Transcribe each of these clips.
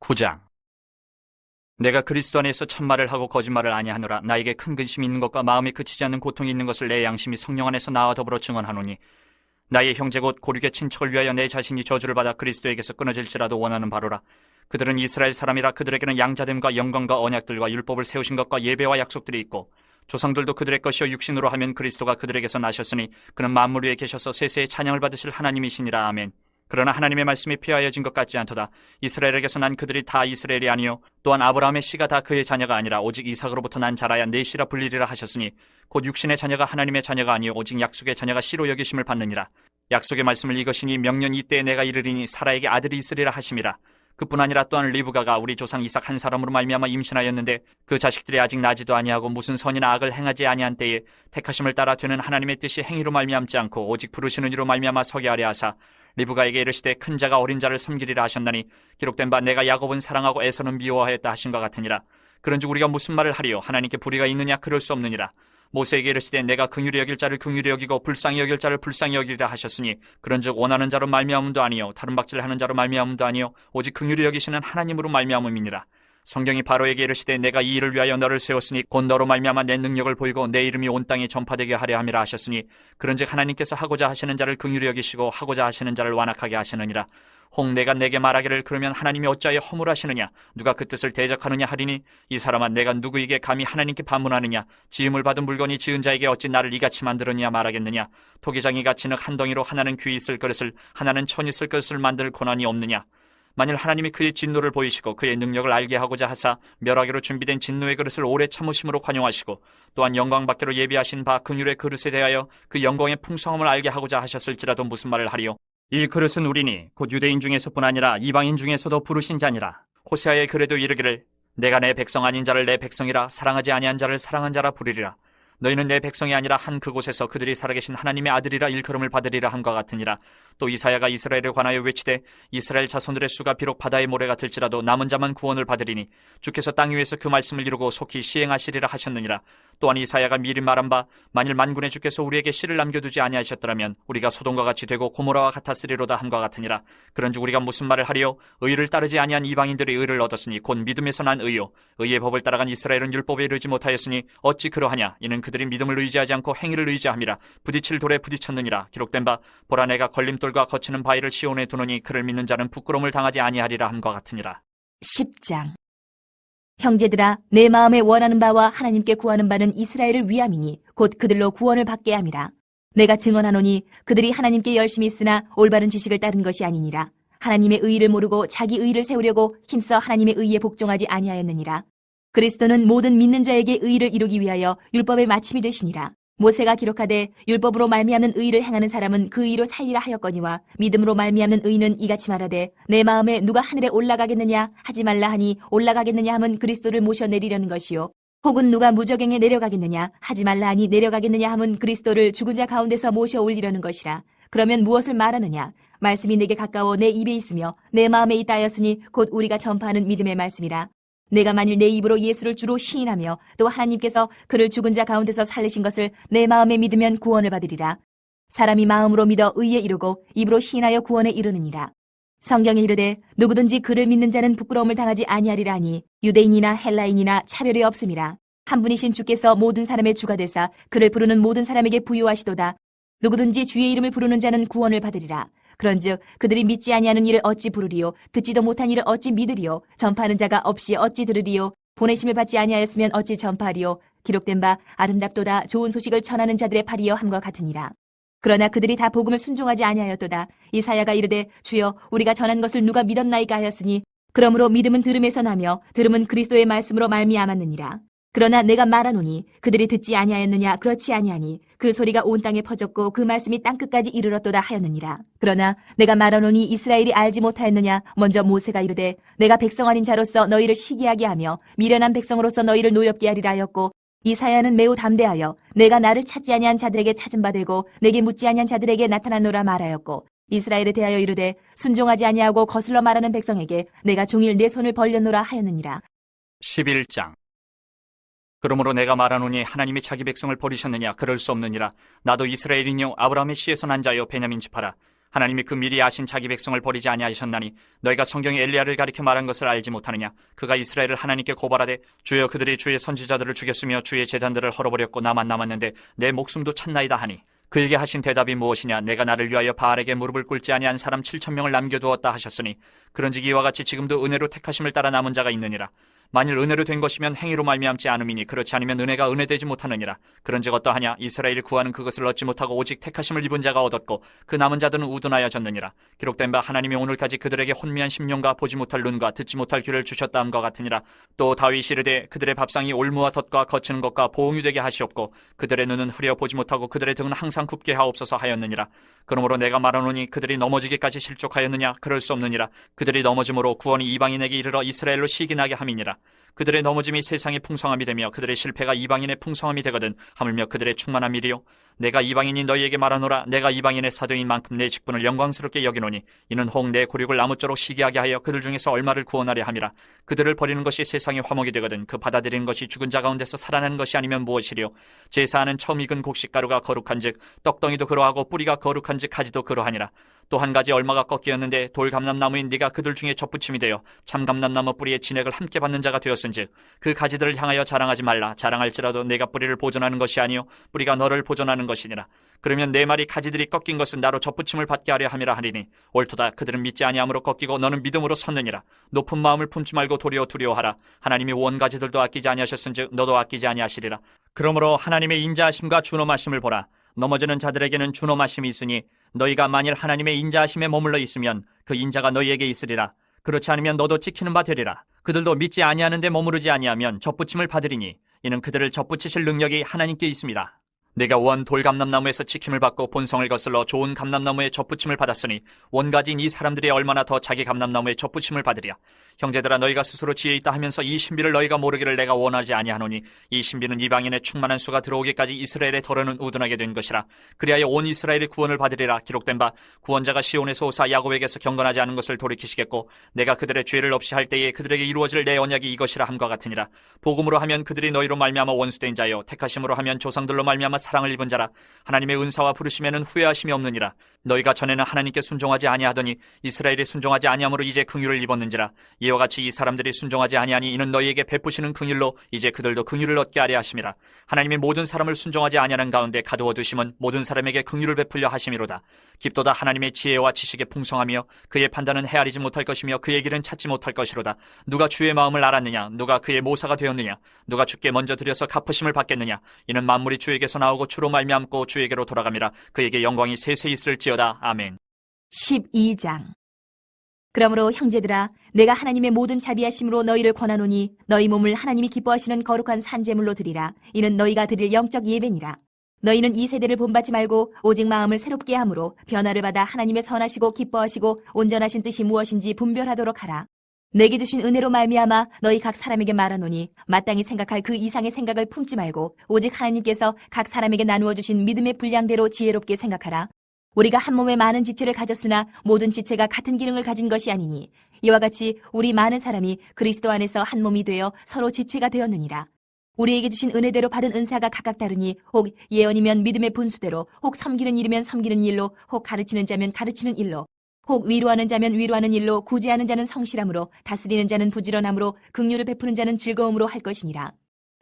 9장. 내가 그리스도 안에서 참말을 하고 거짓말을 아니하노라. 나에게 큰 근심이 있는 것과 마음이 그치지 않는 고통이 있는 것을 내 양심이 성령 안에서 나와 더불어 증언하노니, 나의 형제 곧 고륙의 친척을 위하여 내 자신이 저주를 받아 그리스도에게서 끊어질지라도 원하는 바로라. 그들은 이스라엘 사람이라. 그들에게는 양자됨과 영광과 언약들과 율법을 세우신 것과 예배와 약속들이 있고, 조상들도 그들의 것이요 육신으로 하면 그리스도가 그들에게서 나셨으니 그는 만물 위에 계셔서 세세의 찬양을 받으실 하나님이시니라. 아멘. 그러나 하나님의 말씀이 폐하여진 것 같지 않도다. 이스라엘에게서 난 그들이 다 이스라엘이 아니요 또한 아브라함의 씨가 다 그의 자녀가 아니라 오직 이삭으로부터 난 자라야 내 씨라 불리리라 하셨으니, 곧 육신의 자녀가 하나님의 자녀가 아니요 오직 약속의 자녀가 씨로 여기심을 받느니라. 약속의 말씀을 이것이니 명년 이때에 내가 이르리니 사라에게 아들이 있으리라 하심이라. 그뿐 아니라 또한 리브가가 우리 조상 이삭 한 사람으로 말미암아 임신하였는데, 그 자식들이 아직 나지도 아니하고 무슨 선이나 악을 행하지 아니한 때에 택하심을 따라 되는 하나님의 뜻이 행위로 말미암지 않고 오직 부르시는 이로 말미암아 서게 하려 하사, 리브가에게 이르시되 큰 자가 어린 자를 섬기리라 하셨나니, 기록된 바 내가 야곱은 사랑하고 에서는 미워하였다 하신과 같으니라. 그런즉 우리가 무슨 말을 하리요? 하나님께 불의가 있느냐? 그럴 수 없느니라. 모세에게 이르시되 내가 긍휼히 여길 자를 긍휼히 여기고 불쌍히 여길 자를 불쌍히 여기리라 하셨으니, 그런즉 원하는 자로 말미암음도 아니요 다른 박질하는 자로 말미암음도 아니요 오직 긍휼히 여기시는 하나님으로 말미암음이니라. 성경이 바로에게 이르시되 내가 이 일을 위하여 너를 세웠으니 곧 너로 말미암아 내 능력을 보이고 내 이름이 온 땅에 전파되게 하려 함이라 하셨으니, 그런즉 하나님께서 하고자 하시는 자를 긍휼히 여기시고 하고자 하시는 자를 완악하게 하시느니라. 혹 내가 내게 말하기를 그러면 하나님이 어찌하여 허물하시느냐? 누가 그 뜻을 대적하느냐 하리니, 이 사람아 내가 누구에게 감히 하나님께 반문하느냐? 지음을 받은 물건이 지은 자에게 어찌 나를 이같이 만들었냐 말하겠느냐? 토기장이 갇히는 한 덩이로 하나는 귀 있을 그릇을 하나는 천 있을 그릇을 만들 고난이 없느냐? 만일 하나님이 그의 진노를 보이시고 그의 능력을 알게 하고자 하사 멸하기로 준비된 진노의 그릇을 오래 참으심으로 관용하시고, 또한 영광 받기로 예비하신 바 긍휼의 그릇에 대하여 그 영광의 풍성함을 알게 하고자 하셨을지라도 무슨 말을 하리요? 이 그릇은 우리니 곧 유대인 중에서뿐 아니라 이방인 중에서도 부르신 자니라. 호세아의 글에도 이르기를 내가 내 백성 아닌 자를 내 백성이라, 사랑하지 아니한 자를 사랑한 자라 부르리라. 너희는 내 백성이 아니라 한 그곳에서 그들이 살아계신 하나님의 아들이라 일컬음을 받으리라 함과 같으니라. 또 이사야가 이스라엘에 관하여 외치되 이스라엘 자손들의 수가 비록 바다의 모래 같을지라도 남은 자만 구원을 받으리니, 주께서 땅 위에서 그 말씀을 이루고 속히 시행하시리라 하셨느니라. 또한 이사야가 미리 말한 바 만일 만군의 주께서 우리에게 씨를 남겨두지 아니하셨더라면 우리가 소돔과 같이 되고 고모라와 같았으리로다 함과 같으니라. 그런즉 우리가 무슨 말을 하리요? 의를 따르지 아니한 이방인들이 의를 얻었으니 곧 믿음에서 난 의요, 의의 법을 따라간 이스라엘은 율법에 이르지 못하였으니 어찌 그러하냐? 이는 그들이 믿음을 의지하지 않고 행위를 의지함이라. 부딪힐 돌에 부딪혔느니라. 기록된 바 보라 내가 걸림돌과 거치는 바위를 시온에 두노니 그를 믿는 자는 부끄러움을 당하지 아니하리라 함과 같으니라. 10장. 형제들아, 내 마음에 원하는 바와 하나님께 구하는 바는 이스라엘을 위함이니 곧 그들로 구원을 받게 함이라. 내가 증언하노니 그들이 하나님께 열심히 쓰나 올바른 지식을 따른 것이 아니니라. 하나님의 의의를 모르고 자기 의의를 세우려고 힘써 하나님의 의의에 복종하지 아니하였느니라. 그리스도는 모든 믿는 자에게 의의를 이루기 위하여 율법의 마침이 되시니라. 모세가 기록하되 율법으로 말미암는 의의를 행하는 사람은 그 의로 살리라 하였거니와, 믿음으로 말미암는 의는 이같이 말하되 내 마음에 누가 하늘에 올라가겠느냐 하지 말라 하니, 올라가겠느냐 함은 그리스도를 모셔 내리려는 것이요, 혹은 누가 무저갱에 내려가겠느냐 하지 말라 하니 내려가겠느냐 함은 그리스도를 죽은 자 가운데서 모셔 올리려는 것이라. 그러면 무엇을 말하느냐? 말씀이 내게 가까워 내 입에 있으며 내 마음에 있다 하였으니 곧 우리가 전파하는 믿음의 말씀이라. 내가 만일 내 입으로 예수를 주로 시인하며 또 하나님께서 그를 죽은 자 가운데서 살리신 것을 내 마음에 믿으면 구원을 받으리라. 사람이 마음으로 믿어 의에 이르고 입으로 시인하여 구원에 이르느니라. 성경에 이르되 누구든지 그를 믿는 자는 부끄러움을 당하지 아니하리라 하니, 유대인이나 헬라인이나 차별이 없음이라. 한 분이신 주께서 모든 사람의 주가 되사 그를 부르는 모든 사람에게 부요하시도다. 누구든지 주의 이름을 부르는 자는 구원을 받으리라. 그런즉 그들이 믿지 아니하는 일을 어찌 부르리요? 듣지도 못한 일을 어찌 믿으리요? 전파하는 자가 없이 어찌 들으리요? 보내심을 받지 아니하였으면 어찌 전파하리요? 기록된 바 아름답도다 좋은 소식을 전하는 자들의 팔이여 함과 같으니라. 그러나 그들이 다 복음을 순종하지 아니하였도다. 이사야가 이르되 주여 우리가 전한 것을 누가 믿었나이까 하였으니, 그러므로 믿음은 들음에서 나며 들음은 그리스도의 말씀으로 말미암았느니라. 그러나 내가 말하노니 그들이 듣지 아니하였느냐? 그렇지 아니하니 그 소리가 온 땅에 퍼졌고 그 말씀이 땅끝까지 이르렀도다 하였느니라. 그러나 내가 말하노니 이스라엘이 알지 못하였느냐? 먼저 모세가 이르되 내가 백성 아닌 자로서 너희를 시기하게 하며 미련한 백성으로서 너희를 노엽게 하리라 하였고, 이사야는 매우 담대하여 내가 나를 찾지 아니한 자들에게 찾은 바 되고 내게 묻지 아니한 자들에게 나타나노라 말하였고, 이스라엘에 대하여 이르되 순종하지 아니하고 거슬러 말하는 백성에게 내가 종일 내 손을 벌렸노라 하였느니라. 11장. 그러므로 내가 말하노니 하나님이 자기 백성을 버리셨느냐? 그럴 수 없느니라. 나도 이스라엘이뇨 아브라함의 씨에서 난 자요 베냐민 지파라. 하나님이 그 미리 아신 자기 백성을 버리지 아니하셨나니 너희가 성경에 엘리야를 가리켜 말한 것을 알지 못하느냐. 그가 이스라엘을 하나님께 고발하되 주여 그들이 주의 선지자들을 죽였으며 주의 제단들을 헐어버렸고 나만 남았는데 내 목숨도 찾나이다 하니 그에게 하신 대답이 무엇이냐. 내가 나를 위하여 바알에게 무릎을 꿇지 아니한 사람 7,000명을 남겨두었다 하셨으니 그런즉 이와 같이 지금도 은혜로 택하심을 따라 남은 자가 있느니라. 만일 은혜로 된 것이면 행위로 말미암지 않음이니 그렇지 않으면 은혜가 은혜되지 못하느니라. 그런즉 어떠하냐. 이스라엘이 구하는 그것을 얻지 못하고 오직 택하심을 입은 자가 얻었고 그 남은 자들은 우둔하여졌느니라. 기록된 바 하나님이 오늘까지 그들에게 혼미한 심령과 보지 못할 눈과 듣지 못할 귀를 주셨다 함과 같으니라. 또 다윗이 이르되 그들의 밥상이 올무와 덫과 거치는 것과 보응이 되게 하시옵고 그들의 눈은 흐려 보지 못하고 그들의 등은 항상 굽게 하옵소서 하였느니라. 그러므로 내가 말하노니 그들이 넘어지기까지 실족하였느냐. 그럴 수 없느니라. 그들이 넘어짐으로 구원이 이방인에게 이르러 이스라엘로 시기나게 함이니라. 그들의 넘어짐이 세상의 풍성함이 되며 그들의 실패가 이방인의 풍성함이 되거든 하물며 그들의 충만함이리요. 내가 이방인이 너희에게 말하노라. 내가 이방인의 사도인 만큼 내 직분을 영광스럽게 여기노니 이는 혹 내 고륙을 나무쪼록 시기하게 하여 그들 중에서 얼마를 구원하려 함이라. 그들을 버리는 것이 세상의 화목이 되거든 그 받아들이는 것이 죽은 자 가운데서 살아나는 것이 아니면 무엇이리요. 제사하는 처음 익은 곡식가루가 거룩한즉 떡덩이도 그러하고 뿌리가 거룩한즉 가지도 그러하니라. 또 한 가지 얼마가 꺾이었는데 돌감람나무인 네가 그들 중에 접붙임이 되어 참감람나무 뿌리의 진액을 함께 받는 자가 되었은즉 그 가지들을 향하여 자랑하지 말라. 자랑할지라도 내가 뿌리를 보존하는 것이 아니요 뿌리가 너를 보존하는 것이니라. 그러면 내 말이 가지들이 꺾인 것은 나로 접붙임을 받게 하려 함이라 하리니 옳도다. 그들은 믿지 아니함으로 꺾이고 너는 믿음으로 섰느니라. 높은 마음을 품지 말고 도리어 두려워하라. 하나님이 원 가지들도 아끼지 아니하셨은즉 너도 아끼지 아니하시리라. 그러므로 하나님의 인자하심과 준엄하심을 보라. 넘어지는 자들에게는 준엄하심이 있으니 너희가 만일 하나님의 인자하심에 머물러 있으면 그 인자가 너희에게 있으리라. 그렇지 않으면 너도 찍히는 바 되리라. 그들도 믿지 아니하는데 머무르지 아니하면 접붙임을 받으리니 이는 그들을 접붙이실 능력이 하나님께 있습니다. 내가 원 돌감람나무에서 지킴을 받고 본성을 거슬러 좋은 감람나무에 접붙임을 받았으니 원가지인 이 사람들이 얼마나 더 자기 감람나무에 접붙임을 받으랴. 형제들아 너희가 스스로 지혜 있다 하면서 이 신비를 너희가 모르기를 내가 원하지 아니하노니 이 신비는 이방인의 충만한 수가 들어오기까지 이스라엘의 덫은 우둔하게 된 것이라. 그리하여 온 이스라엘의 구원을 받으리라. 기록된 바 구원자가 시온에서 오사 야곱에게서 경건하지 않은 것을 돌이키시겠고 내가 그들의 죄를 없이 할 때에 그들에게 이루어질 내 언약이 이것이라 함과 같으니라. 복음으로 하면 그들이 너희로 말미암아 원수된 자요 택하심으로 하면 조상들로 말미암아 사랑을 입은 자라. 하나님의 은사와 부르심에는 후회하심이 없느니라. 너희가 전에는 하나님께 순종하지 아니하더니 이스라엘이 순종하지 아니함으로 이제 긍휼을 입었는지라. 이와 같이 이 사람들이 순종하지 아니하니 이는 너희에게 베푸시는 긍휼로 이제 그들도 긍휼을 얻게 하려 하심이라. 하나님이 모든 사람을 순종하지 아니하는 가운데 가두어 두심은 모든 사람에게 긍휼을 베풀려 하심이로다. 깊도다 하나님의 지혜와 지식의 풍성하며 그의 판단은 헤아리지 못할 것이며 그의 길은 찾지 못할 것이로다. 누가 주의 마음을 알았느냐. 누가 그의 모사가 되었느냐. 누가 주께 먼저 드려서 갚으심을 받겠느냐. 이는 만물이 주에게서 나오고 주로 말미암고 주에게로 돌아감이라. 그에게 영광이 세세 있을지어다. 아멘. 12장. 그러므로 형제들아 내가 하나님의 모든 자비하심으로 너희를 권하노니 너희 몸을 하나님이 기뻐하시는 거룩한 산제물로 드리라. 이는 너희가 드릴 영적 예배니라. 너희는 이 세대를 본받지 말고 오직 마음을 새롭게 함으로 변화를 받아 하나님의 선하시고 기뻐하시고 온전하신 뜻이 무엇인지 분별하도록 하라. 내게 주신 은혜로 말미암아 너희 각 사람에게 말하노니 마땅히 생각할 그 이상의 생각을 품지 말고 오직 하나님께서 각 사람에게 나누어 주신 믿음의 분량대로 지혜롭게 생각하라. 우리가 한 몸에 많은 지체를 가졌으나 모든 지체가 같은 기능을 가진 것이 아니니 이와 같이 우리 많은 사람이 그리스도 안에서 한 몸이 되어 서로 지체가 되었느니라. 우리에게 주신 은혜대로 받은 은사가 각각 다르니 혹 예언이면 믿음의 분수대로, 혹 섬기는 일이면 섬기는 일로, 혹 가르치는 자면 가르치는 일로, 혹 위로하는 자면 위로하는 일로, 구제하는 자는 성실함으로, 다스리는 자는 부지런함으로, 긍휼을 베푸는 자는 즐거움으로 할 것이니라.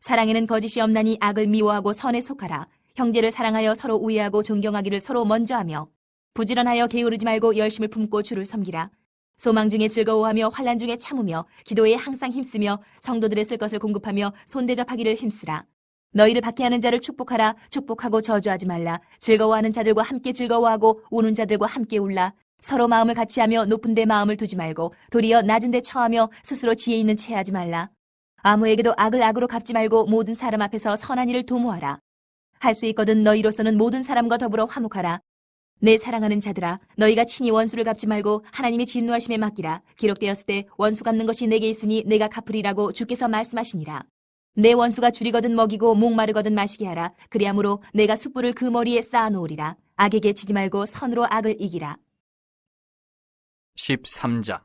사랑에는 거짓이 없나니 악을 미워하고 선에 속하라. 형제를 사랑하여 서로 우애하고 존경하기를 서로 먼저 하며 부지런하여 게으르지 말고 열심을 품고 주를 섬기라. 소망 중에 즐거워하며 환난 중에 참으며 기도에 항상 힘쓰며 성도들의 쓸 것을 공급하며 손대접하기를 힘쓰라. 너희를 박해하는 자를 축복하라. 축복하고 저주하지 말라. 즐거워하는 자들과 함께 즐거워하고 우는 자들과 함께 울라. 서로 마음을 같이하며 높은 데 마음을 두지 말고 도리어 낮은 데 처하며 스스로 지혜 있는 채 하지 말라. 아무에게도 악을 악으로 갚지 말고 모든 사람 앞에서 선한 일을 도모하라. 할 수 있거든 너희로서는 모든 사람과 더불어 화목하라. 내 사랑하는 자들아 너희가 친히 원수를 갚지 말고 하나님의 진노하심에 맡기라. 기록되었을 때 원수 갚는 것이 내게 있으니 내가 갚으리라고 주께서 말씀하시니라. 내 원수가 줄이거든 먹이고 목마르거든 마시게 하라. 그리하므로 내가 숯불을 그 머리에 쌓아놓으리라. 악에게 지지 말고 선으로 악을 이기라. 13장.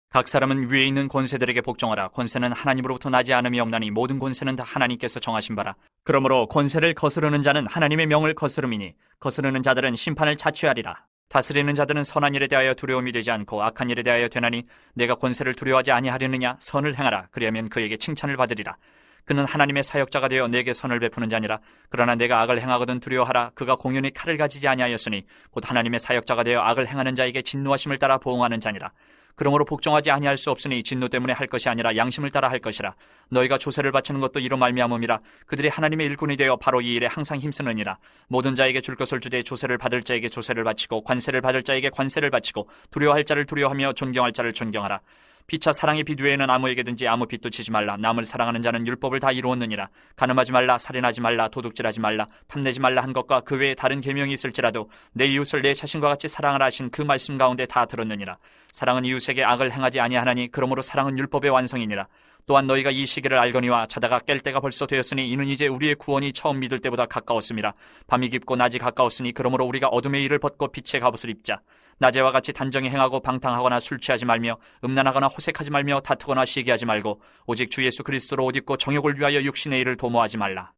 각 사람은 위에 있는 권세들에게 복종하라. 권세는 하나님으로부터 나지 않음이 없나니 모든 권세는 다 하나님께서 정하신 바라. 그러므로 권세를 거스르는 자는 하나님의 명을 거스름이니 거스르는 자들은 심판을 자취하리라. 다스리는 자들은 선한 일에 대하여 두려움이 되지 않고 악한 일에 대하여 되나니 내가 권세를 두려워하지 아니하려느냐. 선을 행하라. 그리하면 그에게 칭찬을 받으리라. 그는 하나님의 사역자가 되어 내게 선을 베푸는 자니라. 그러나 내가 악을 행하거든 두려워하라. 그가 공연히 칼을 가지지 아니하였으니 곧 하나님의 사역자가 되어 악을 행하는 자에게 진노하심을 따라 보응하는 자니라. 그러므로 복종하지 아니할 수 없으니 진노 때문에 할 것이 아니라 양심을 따라 할 것이라. 너희가 조세를 바치는 것도 이로 말미암음이라. 그들이 하나님의 일꾼이 되어 바로 이 일에 항상 힘쓰느니라. 모든 자에게 줄 것을 주되 조세를 받을 자에게 조세를 바치고 관세를 받을 자에게 관세를 바치고 두려워할 자를 두려워하며 존경할 자를 존경하라. 피차 사랑의 빛 외에는 아무에게든지 아무 빛도 치지 말라. 남을 사랑하는 자는 율법을 다 이루었느니라. 간음하지 말라, 살인하지 말라, 도둑질하지 말라, 탐내지 말라 한 것과 그 외에 다른 계명이 있을지라도 내 이웃을 내 자신과 같이 사랑하라 하신 그 말씀 가운데 다 들었느니라. 사랑은 이웃에게 악을 행하지 아니하나니 그러므로 사랑은 율법의 완성이니라. 또한 너희가 이 시기를 알거니와 자다가 깰 때가 벌써 되었으니 이는 이제 우리의 구원이 처음 믿을 때보다 가까웠음이라. 밤이 깊고 낮이 가까웠으니 그러므로 우리가 어둠의 일을 벗고 빛의 갑옷을 입자. 낮에와 같이 단정히 행하고 방탕하거나 술 취하지 말며 음란하거나 호색하지 말며 다투거나 시기하지 말고 오직 주 예수 그리스도로 옷 입고 정욕을 위하여 육신의 일을 도모하지 말라.